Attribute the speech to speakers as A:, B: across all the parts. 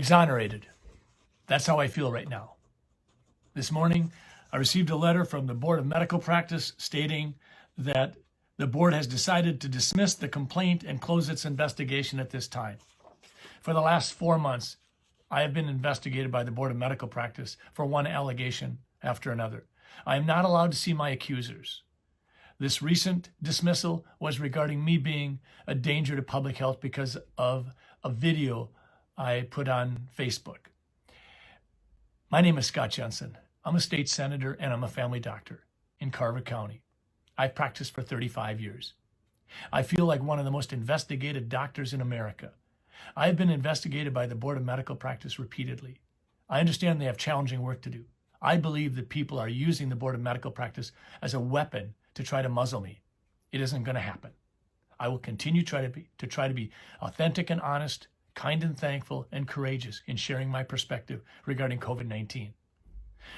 A: Exonerated. That's how I feel right now. This morning, I received a letter from the Board of Medical Practice stating that the board has decided to dismiss the complaint and close its investigation at this time. For the last 4 months, I have been investigated by the Board of Medical Practice for one allegation after another. I am not allowed to see my accusers. This recent dismissal was regarding me being a danger to public health because of a video I put on Facebook. My name is Scott Jensen. I'm a state senator and I'm a family doctor in Carver County. I've practiced for 35 years. I feel like one of the most investigated doctors in America. I have been investigated by the Board of Medical Practice repeatedly. I understand they have challenging work to do. I believe that people are using the Board of Medical Practice as a weapon to try to muzzle me. It isn't going to happen. I will continue to try to be authentic and honest, kind and thankful, and courageous in sharing my perspective regarding COVID-19.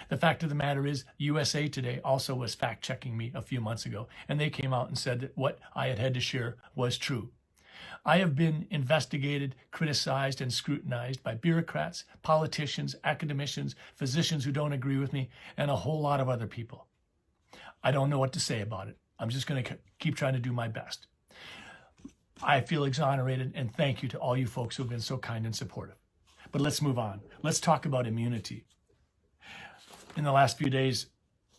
A: The fact of the matter is, USA Today also was fact-checking me a few months ago, and they came out and said that what I had to share was true. I have been investigated, criticized, and scrutinized by bureaucrats, politicians, academicians, physicians who don't agree with me, and a whole lot of other people. I don't know what to say about it. I'm just going to keep trying to do my best. I feel exonerated, and thank you to all you folks who have been so kind and supportive. But let's move on. Let's talk about immunity. In the last few days,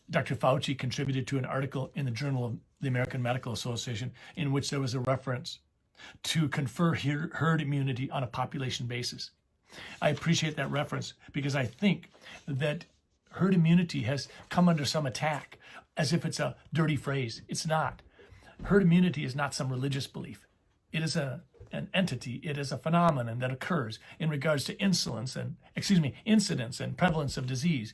A: Dr. Fauci contributed to an article in the Journal of the American Medical Association in which there was a reference to confer herd immunity on a population basis. I appreciate that reference because I think that herd immunity has come under some attack as if it's a dirty phrase. It's not. Herd immunity is not some religious belief. It is an entity. It is a phenomenon that occurs in regards to incidence and prevalence of disease.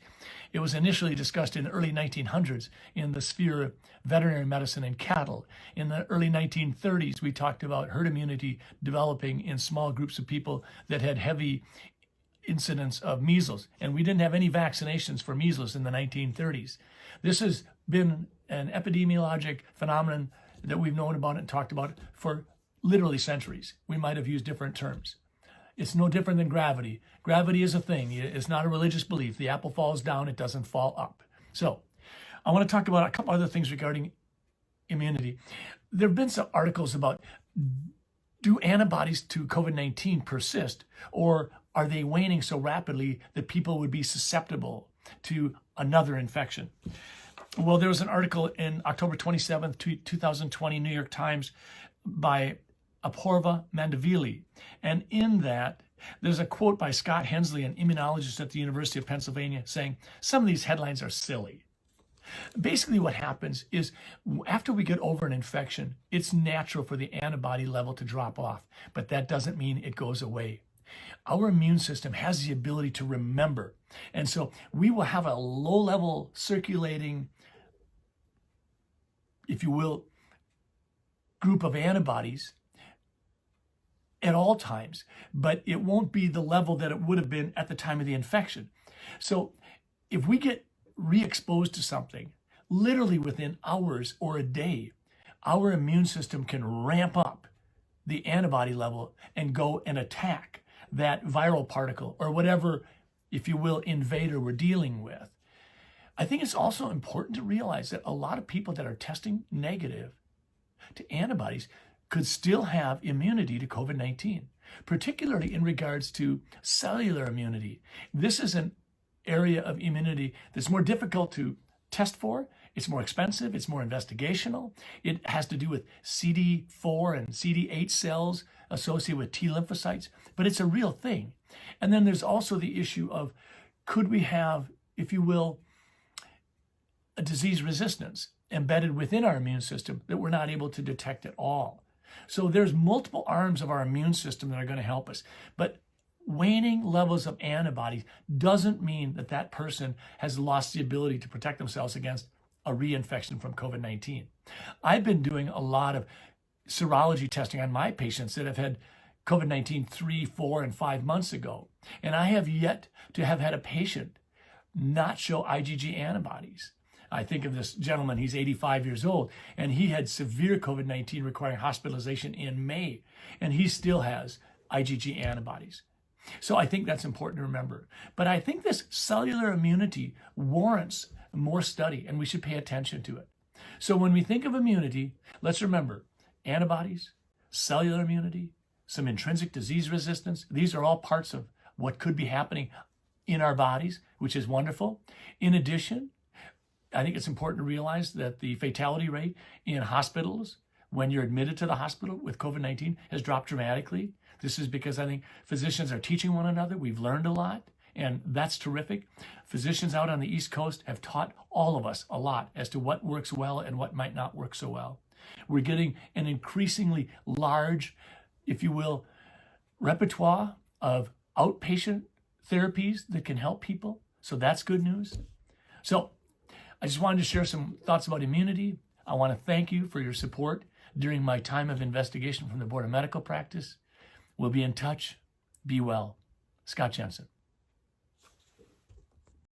A: It was initially discussed in the early 1900s in the sphere of veterinary medicine and cattle. In the early 1930s, we talked about herd immunity developing in small groups of people that had heavy incidence of measles, and we didn't have any vaccinations for measles in the 1930s. This has been an epidemiologic phenomenon that we've known about and talked about for literally centuries. We might have used different terms. It's no different than gravity. Gravity is a thing. It's not a religious belief. The apple falls down, it doesn't fall up. So I want to talk about a couple other things regarding immunity. There have been some articles about, do antibodies to COVID-19 persist, or are they waning so rapidly that people would be susceptible to another infection? Well, there was an article in October 27th, 2020, New York Times by Apoorva Mandavili. And in that, there's a quote by Scott Hensley, an immunologist at the University of Pennsylvania, saying, some of these headlines are silly. Basically what happens is after we get over an infection, it's natural for the antibody level to drop off, but that doesn't mean it goes away. Our immune system has the ability to remember. And so we will have a low-level circulating, if you will, group of antibodies at all times, but it won't be the level that it would have been at the time of the infection. So if we get re-exposed to something, literally within hours or a day, our immune system can ramp up the antibody level and go and attack that viral particle or whatever, if you will, invader we're dealing with. I think it's also important to realize that a lot of people that are testing negative to antibodies could still have immunity to COVID-19, particularly in regards to cellular immunity. This is an area of immunity that's more difficult to test for. It's more expensive. It's more investigational. It has to do with CD4 and CD8 cells associated with T lymphocytes, but it's a real thing. And then there's also the issue of, could we have, if you will, a disease resistance embedded within our immune system that we're not able to detect at all. So there's multiple arms of our immune system that are going to help us. But waning levels of antibodies doesn't mean that that person has lost the ability to protect themselves against a reinfection from COVID-19. I've been doing a lot of serology testing on my patients that have had COVID-19 3, 4, and 5 months ago. And I have yet to have had a patient not show IgG antibodies. I think of this gentleman, he's 85 years old, and he had severe COVID-19 requiring hospitalization in May, and he still has IgG antibodies. So I think that's important to remember. But I think this cellular immunity warrants more study, and we should pay attention to it. So when we think of immunity, let's remember antibodies, cellular immunity, some intrinsic disease resistance. These are all parts of what could be happening in our bodies, which is wonderful. In addition, I think it's important to realize that the fatality rate in hospitals when you're admitted to the hospital with COVID-19 has dropped dramatically. This is because I think physicians are teaching one another. We've learned a lot, and that's terrific. Physicians out on the East Coast have taught all of us a lot as to what works well and what might not work so well. We're getting an increasingly large, if you will, repertoire of outpatient therapies that can help people. So that's good news. So I just wanted to share some thoughts about immunity. I want to thank you for your support during my time of investigation from the Board of Medical Practice. We'll be in touch. Be well. Scott Jensen.